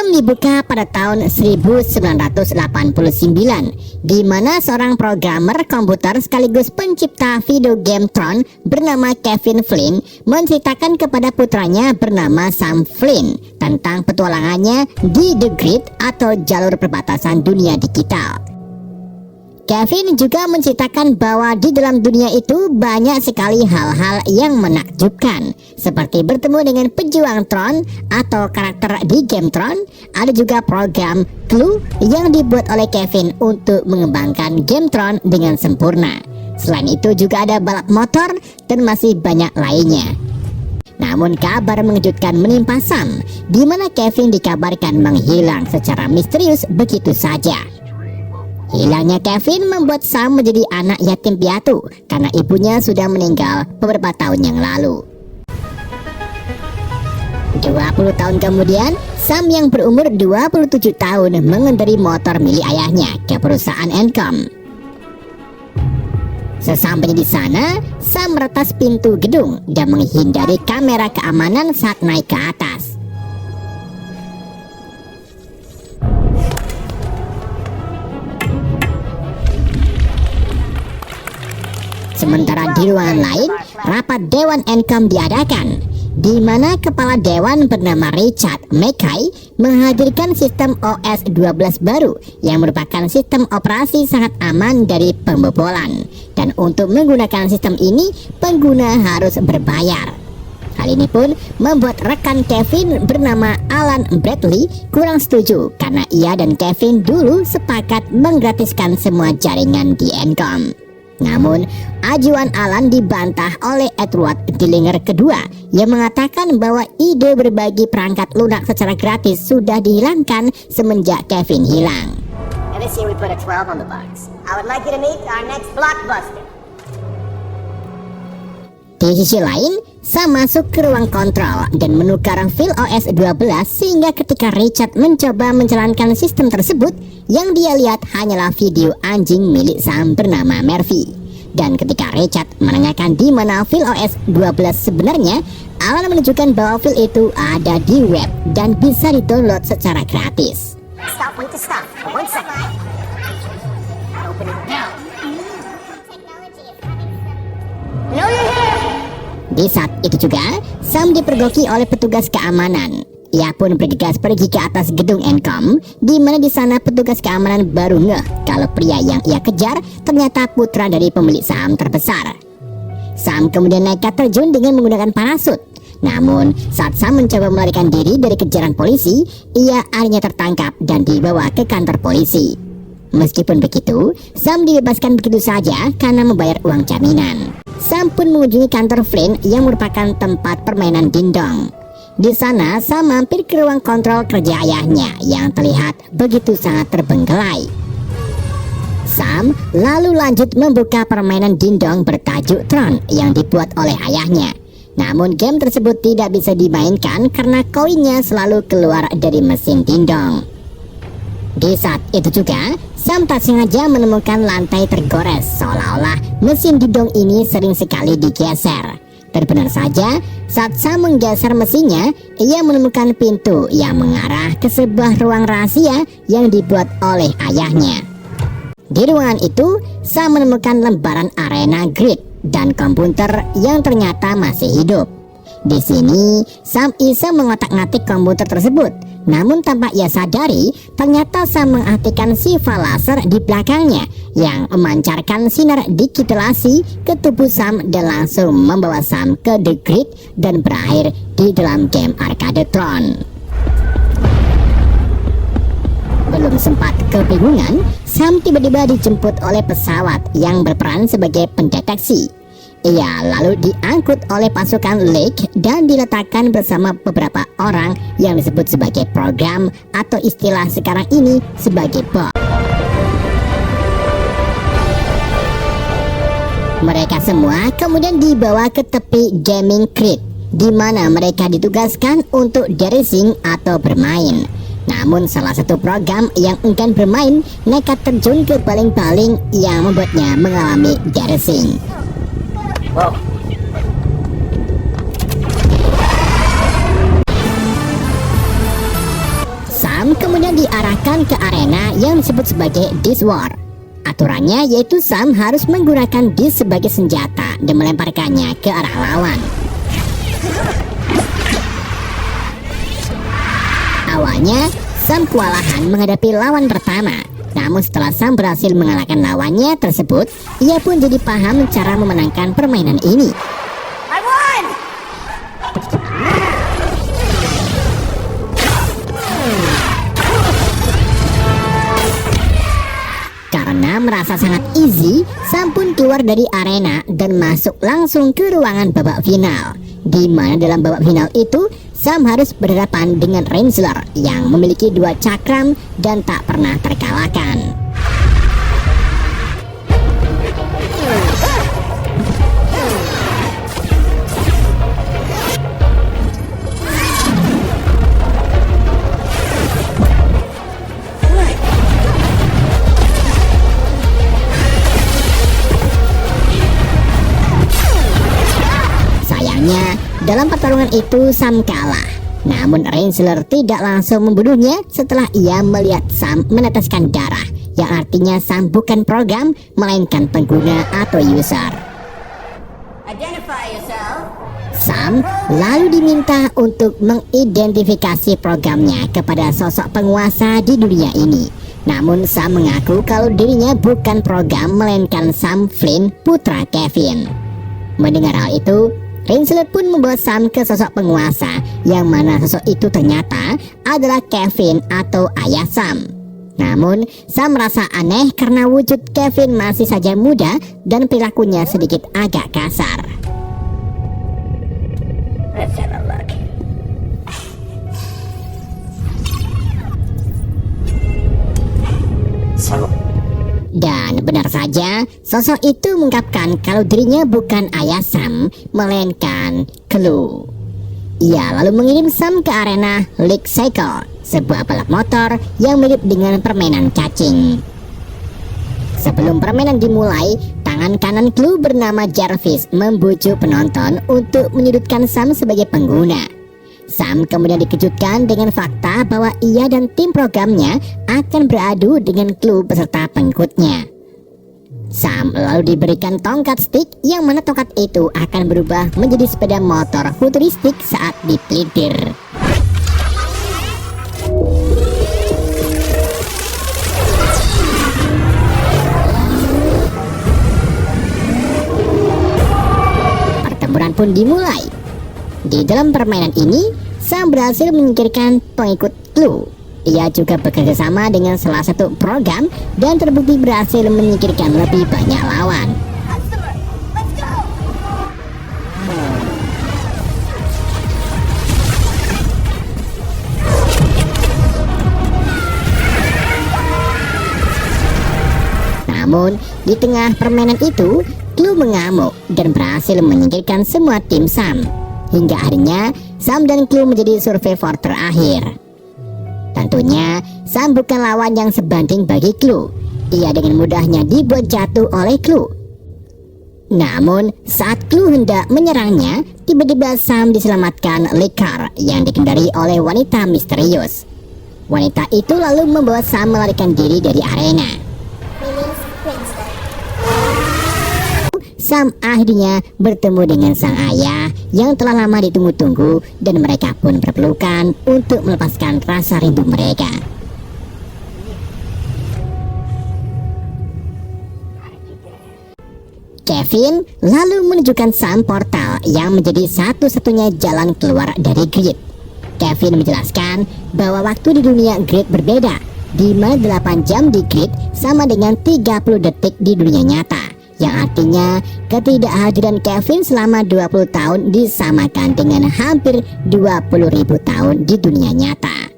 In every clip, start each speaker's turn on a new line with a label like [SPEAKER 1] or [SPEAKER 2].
[SPEAKER 1] Film dibuka pada tahun 1989, di mana seorang programmer komputer sekaligus pencipta video game Tron bernama Kevin Flynn menceritakan kepada putranya bernama Sam Flynn tentang petualangannya di The Grid atau jalur perbatasan dunia digital. Kevin juga menceritakan bahwa di dalam dunia itu banyak sekali hal-hal yang menakjubkan, seperti bertemu dengan pejuang Tron atau karakter di game Tron. Ada juga program Clue yang dibuat oleh Kevin untuk mengembangkan game Tron dengan sempurna. Selain itu juga ada balap motor dan masih banyak lainnya. Namun kabar mengejutkan menimpa Sam, di mana Kevin dikabarkan menghilang secara misterius begitu saja. Hilangnya Kevin membuat Sam menjadi anak yatim piatu karena ibunya sudah meninggal beberapa tahun yang lalu. 20 tahun kemudian, Sam yang berumur 27 tahun mengendarai motor milik ayahnya ke perusahaan Encom. Sesampainya di sana, Sam meretas pintu gedung dan menghindari kamera keamanan saat naik ke atas. Sementara di ruangan lain, rapat Dewan Encom diadakan, di mana Kepala Dewan bernama Richard McKay menghadirkan sistem OS 12 baru yang merupakan sistem operasi sangat aman dari pembobolan. Dan untuk menggunakan sistem ini, pengguna harus berbayar. Hal ini pun membuat rekan Kevin bernama Alan Bradley kurang setuju karena ia dan Kevin dulu sepakat menggratiskan semua jaringan di Encom. Namun, ajuan Alan dibantah oleh Edward Dillinger kedua yang mengatakan bahwa ide berbagi perangkat lunak secara gratis sudah dihilangkan semenjak Kevin hilang. Di sisi lain, Sam masuk ke ruang kontrol dan menukar file OS 12 sehingga ketika Richard mencoba menjalankan sistem tersebut, yang dia lihat hanyalah video anjing milik Sam bernama Murphy. Dan ketika Richard menanyakan di mana file OS 12 sebenarnya, Alan menunjukkan bahwa file itu ada di web dan bisa di-download secara gratis. Di saat itu juga, Sam dipergoki oleh petugas keamanan. Ia pun bergegas pergi ke atas gedung Encom, di mana di sana petugas keamanan baru ngeh kalau pria yang ia kejar ternyata putra dari pemilik saham terbesar. Sam kemudian nekat terjun dengan menggunakan parasut. Namun, saat Sam mencoba melarikan diri dari kejaran polisi, ia akhirnya tertangkap dan dibawa ke kantor polisi. Meskipun begitu, Sam dibebaskan begitu saja karena membayar uang jaminan. Sam pun mengunjungi kantor Flynn yang merupakan tempat permainan dingdong. Di sana, Sam mampir ke ruang kontrol kerja ayahnya yang terlihat begitu sangat terbengkelai. Sam lalu lanjut membuka permainan dingdong bertajuk Tron yang dibuat oleh ayahnya. Namun game tersebut tidak bisa dimainkan karena koinnya selalu keluar dari mesin dingdong. Di saat itu juga, Sam tak sengaja menemukan lantai tergores seolah-olah mesin dingdong ini sering sekali digeser. Dan benar saja, saat Sam menggeser mesinnya, ia menemukan pintu yang mengarah ke sebuah ruang rahasia yang dibuat oleh ayahnya. Di ruangan itu, Sam menemukan lembaran arena grid dan komputer yang ternyata masih hidup. Di sini, Sam iseng mengotak-ngatik komputer tersebut. Namun tanpa ia sadari, ternyata Sam mengaktifkan sifar laser di belakangnya yang memancarkan sinar digitalisasi ke tubuh Sam dan langsung membawa Sam ke The Grid dan berakhir di dalam game arcade Tron. Belum sempat kebingungan, Sam tiba-tiba dijemput oleh pesawat yang berperan sebagai pendeteksi. Ia lalu diangkut oleh pasukan Lake dan diletakkan bersama beberapa orang yang disebut sebagai program atau istilah sekarang ini sebagai bot. Mereka semua kemudian dibawa ke tepi gaming grid, di mana mereka ditugaskan untuk deracing atau bermain. Namun salah satu program yang enggan bermain nekat terjun ke baling-baling yang membuatnya mengalami deracing. Wow. Sam kemudian diarahkan ke arena yang disebut sebagai Disk War. Aturannya yaitu Sam harus menggunakan disk sebagai senjata dan melemparkannya ke arah lawan. Awalnya, Sam kewalahan menghadapi lawan pertama. Namun setelah Sam berhasil mengalahkan lawannya tersebut, ia pun jadi paham cara memenangkan permainan ini.
[SPEAKER 2] I won!
[SPEAKER 1] Karena merasa sangat easy, Sam pun keluar dari arena dan masuk langsung ke ruangan babak final. Di mana dalam babak final itu, Sam harus berhadapan dengan Ransler yang memiliki 2 cakram dan tak pernah terkalahkan. Sayangnya, dalam pertarungan itu Sam kalah. Namun Ransler tidak langsung membunuhnya setelah ia melihat Sam meneteskan darah, yang artinya Sam bukan program, melainkan pengguna atau user.
[SPEAKER 2] Identify yourself.
[SPEAKER 1] Sam lalu diminta untuk mengidentifikasi programnya kepada sosok penguasa di dunia ini. Namun Sam mengaku kalau dirinya bukan program, melainkan Sam Flynn, putra Kevin. Mendengar hal itu, Ransler pun membawa Sam ke sosok penguasa, yang mana sosok itu ternyata adalah Kevin atau ayah Sam. Namun, Sam merasa aneh karena wujud Kevin masih saja muda dan perilakunya sedikit agak kasar.
[SPEAKER 2] Let's have a look.
[SPEAKER 1] Dan benar saja, sosok itu mengungkapkan kalau dirinya bukan ayah Sam, melainkan Clue. Ia lalu mengirim Sam ke arena League Cycle, sebuah balap motor yang mirip dengan permainan cacing. Sebelum permainan dimulai, tangan kanan Clue bernama Jarvis membujuk penonton untuk menyudutkan Sam sebagai pengguna. Sam kemudian dikejutkan dengan fakta bahwa ia dan tim programnya akan beradu dengan Clue beserta pengikutnya. Sam lalu diberikan tongkat stick, yang mana tongkat itu akan berubah menjadi sepeda motor futuristik saat dipelintir. Pertempuran pun dimulai. Di dalam permainan ini, Sam berhasil menyingkirkan pengikut Clue. Ia juga bekerja sama dengan salah satu program dan terbukti berhasil menyingkirkan lebih banyak lawan.
[SPEAKER 2] Customer, let's go!
[SPEAKER 1] Namun, di tengah permainan itu, Clue mengamuk dan berhasil menyingkirkan semua tim Sam. Hingga akhirnya, Sam dan Clue menjadi survivor terakhir. Tentunya, Sam bukan lawan yang sebanding bagi Clue. Ia dengan mudahnya dibuat jatuh oleh Clue. Namun, saat Clue hendak menyerangnya, tiba-tiba Sam diselamatkan oleh car yang dikendari oleh wanita misterius. Wanita itu lalu membawa Sam melarikan diri dari arena. Sam akhirnya bertemu dengan sang ayah yang telah lama ditunggu-tunggu, dan mereka pun berpelukan untuk melepaskan rasa rindu mereka. Kevin lalu menunjukkan Sam portal yang menjadi satu-satunya jalan keluar dari grid. Kevin menjelaskan bahwa waktu di dunia grid berbeda, di mana 8 jam di grid sama dengan 30 detik di dunia nyata, yang artinya ketidakhadiran Kevin selama 20 tahun disamakan dengan hampir 20.000 tahun di dunia nyata.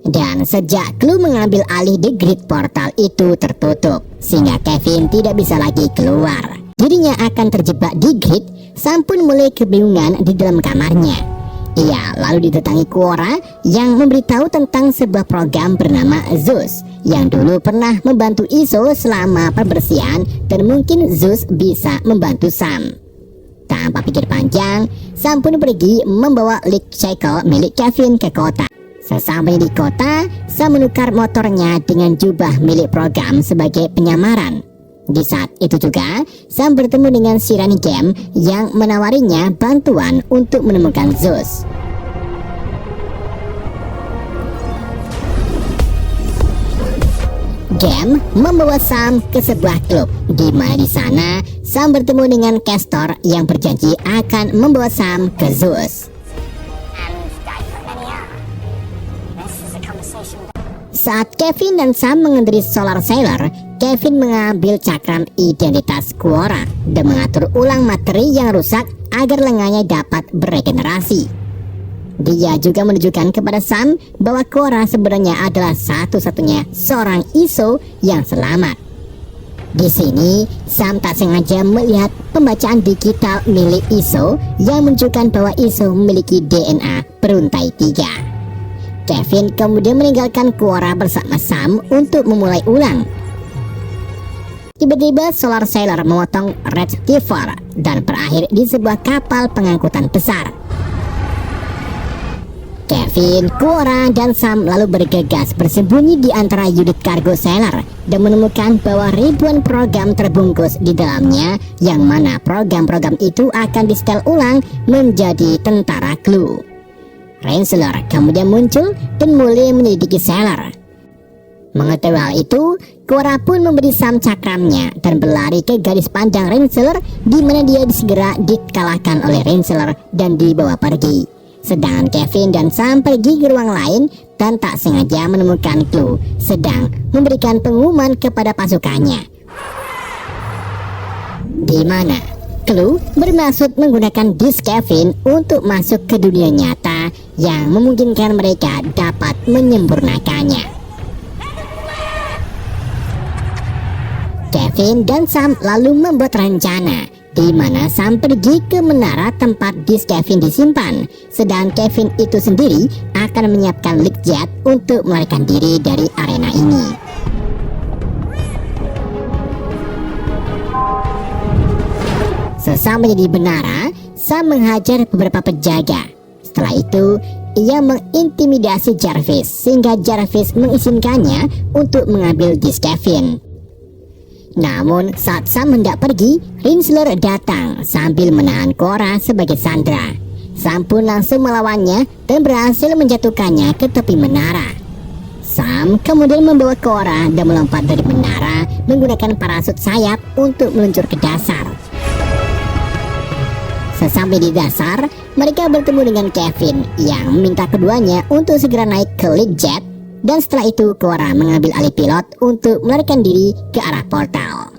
[SPEAKER 1] Dan sejak Clue mengambil alih di grid, portal itu tertutup sehingga Kevin tidak bisa lagi keluar. Dirinya akan terjebak di grid. Sam pun mulai kebingungan di dalam kamarnya. Ia lalu didatangi Quora yang memberitahu tentang sebuah program bernama Zeus yang dulu pernah membantu ISO selama pembersihan, dan mungkin Zeus bisa membantu Sam. Tanpa pikir panjang, Sam pun pergi membawa League Cycle milik Kevin ke kota. Sesampainya di kota, Sam menukar motornya dengan jubah milik program sebagai penyamaran. Di saat itu juga, Sam bertemu dengan si Rani Game yang menawarinya bantuan untuk menemukan Zeus. Game membawa Sam ke sebuah klub, di mana di sana Sam bertemu dengan Castor yang berjanji akan membawa Sam ke Zeus. Saat Kevin dan Sam mengendari Solar Sailor, Kevin mengambil cakram identitas Quora dan mengatur ulang materi yang rusak agar lengannya dapat beregenerasi. Dia juga menunjukkan kepada Sam bahwa Quora sebenarnya adalah satu-satunya seorang ISO yang selamat. Di sini, Sam tak sengaja melihat pembacaan digital milik ISO yang menunjukkan bahwa ISO memiliki DNA beruntai 3. Kevin kemudian meninggalkan Quora bersama Sam untuk memulai ulang. Tiba-tiba Solar Sailor memotong Red Tiver dan berakhir di sebuah kapal pengangkutan besar. Kevin, Quora, dan Sam lalu bergegas bersembunyi di antara unit kargo Sailor dan menemukan bahwa ribuan program terbungkus di dalamnya, yang mana program-program itu akan disetel ulang menjadi tentara Clue. Ransler kemudian muncul dan mulai menyelidiki Sailor. Mengetahui hal itu, Quora pun memberi Sam cakramnya dan berlari ke garis pandang Ransler, di mana dia segera dikalahkan oleh Ransler dan dibawa pergi. Sedangkan Kevin dan Sam pergi ke ruang lain dan tak sengaja menemukan Clue sedang memberikan pengumuman kepada pasukannya, di mana Clue bermaksud menggunakan disk Kevin untuk masuk ke dunia nyata yang memungkinkan mereka dapat menyempurnakannya. Kevin dan Sam lalu membuat rencana, di mana Sam pergi ke menara tempat disk Kevin disimpan, sedang Kevin itu sendiri akan menyiapkan Lickjet untuk melarikan diri dari arena ini. Sesampainya di menara, Sam menghajar beberapa penjaga. Setelah itu, ia mengintimidasi Jarvis sehingga Jarvis mengizinkannya untuk mengambil disk Kevin. Namun saat Sam hendak pergi, Ransler datang sambil menahan Quora sebagai sandera. Sam pun langsung melawannya dan berhasil menjatuhkannya ke tepi menara. Sam kemudian membawa Quora dan melompat dari menara menggunakan parasut sayap untuk meluncur ke dasar. Sesampai di dasar, mereka bertemu dengan Kevin yang meminta keduanya untuk segera naik ke Lickjet. Dan setelah itu Quora mengambil alih pilot untuk melarikan diri ke arah portal.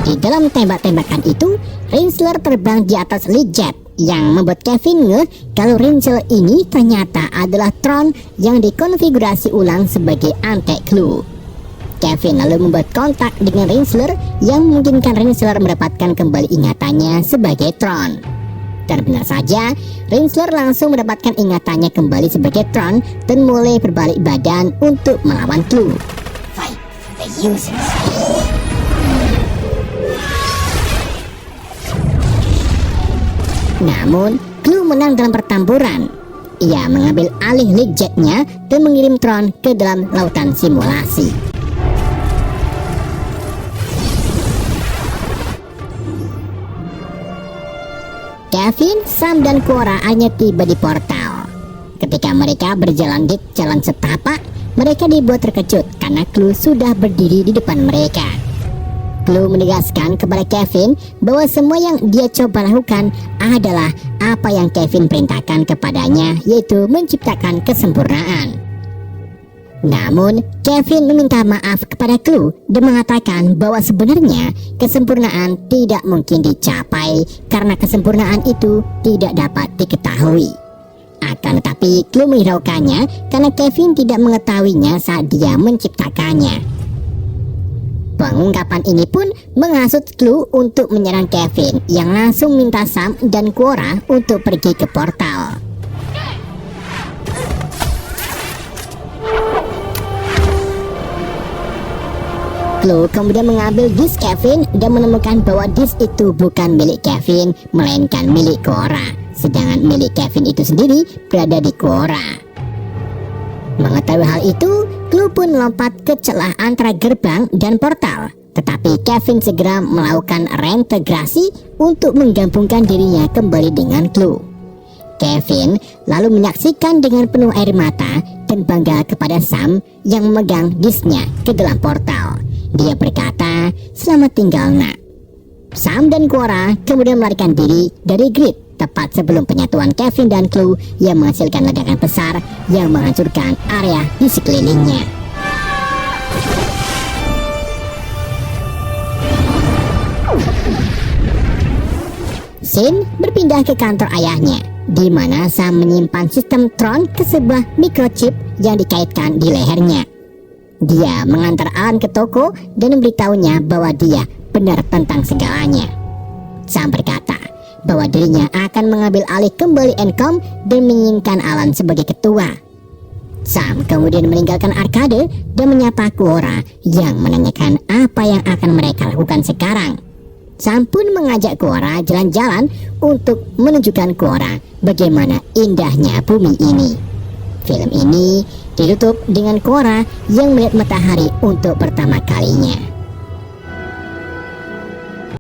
[SPEAKER 1] Di dalam tembak-tembakan itu, Ransler terbang di atas Lickjet yang membuat Kevin ngeh kalau Ransler ini ternyata adalah Tron yang dikonfigurasi ulang sebagai anti-Clue. Kevin lalu membuat kontak dengan Ransler yang memungkinkan Ransler mendapatkan kembali ingatannya sebagai Tron. Dan benar saja, Ransler langsung mendapatkan ingatannya kembali sebagai Tron dan mulai berbalik badan untuk melawan Clue.
[SPEAKER 2] Fight the users.
[SPEAKER 1] Namun, Clue menang dalam pertempuran. Ia mengambil alih Lickjetnya dan mengirim Tron ke dalam lautan simulasi. Kevin, Sam, dan Quora hanya tiba di portal. Ketika mereka berjalan di jalan setapak, mereka dibuat terkejut karena Clue sudah berdiri di depan mereka. Clue menegaskan kepada Kevin bahwa semua yang dia coba lakukan adalah apa yang Kevin perintahkan kepadanya, yaitu menciptakan kesempurnaan. Namun, Kevin meminta maaf kepada Clue dan mengatakan bahwa sebenarnya kesempurnaan tidak mungkin dicapai karena kesempurnaan itu tidak dapat diketahui. Akan tetapi Clue menghiraukannya karena Kevin tidak mengetahuinya saat dia menciptakannya. Pengungkapan ini pun menghasut Clue untuk menyerang Kevin yang langsung minta Sam dan Quora untuk pergi ke portal. Chloe kemudian mengambil disk Kevin dan menemukan bahwa disk itu bukan milik Kevin, melainkan milik Quora. Sedangkan milik Kevin itu sendiri berada di Quora. Mengetahui hal itu, Chloe pun lompat ke celah antara gerbang dan portal. Tetapi Kevin segera melakukan reintegrasi untuk menggabungkan dirinya kembali dengan Chloe. Kevin lalu menyaksikan dengan penuh air mata dan bangga kepada Sam yang memegang disknya ke dalam portal. Dia berkata, "Selamat tinggal, nak." Sam dan Quora kemudian melarikan diri dari grid tepat sebelum penyatuan Kevin dan Chloe yang menghasilkan ledakan besar yang menghancurkan area di sekelilingnya. Scene berpindah ke kantor ayahnya, di mana Sam menyimpan sistem Tron ke sebuah microchip yang dikaitkan di lehernya. Dia mengantar Alan ke toko dan memberitahunya bahwa dia benar tentang segalanya. Sam berkata bahwa dirinya akan mengambil alih kembali Encom dan menginginkan Alan sebagai ketua. Sam kemudian meninggalkan arcade dan menyapa Quora yang menanyakan apa yang akan mereka lakukan sekarang. Sam pun mengajak Quora jalan-jalan untuk menunjukkan Quora bagaimana indahnya bumi ini. Film ini ditutup dengan Quora yang melihat matahari untuk pertama kalinya.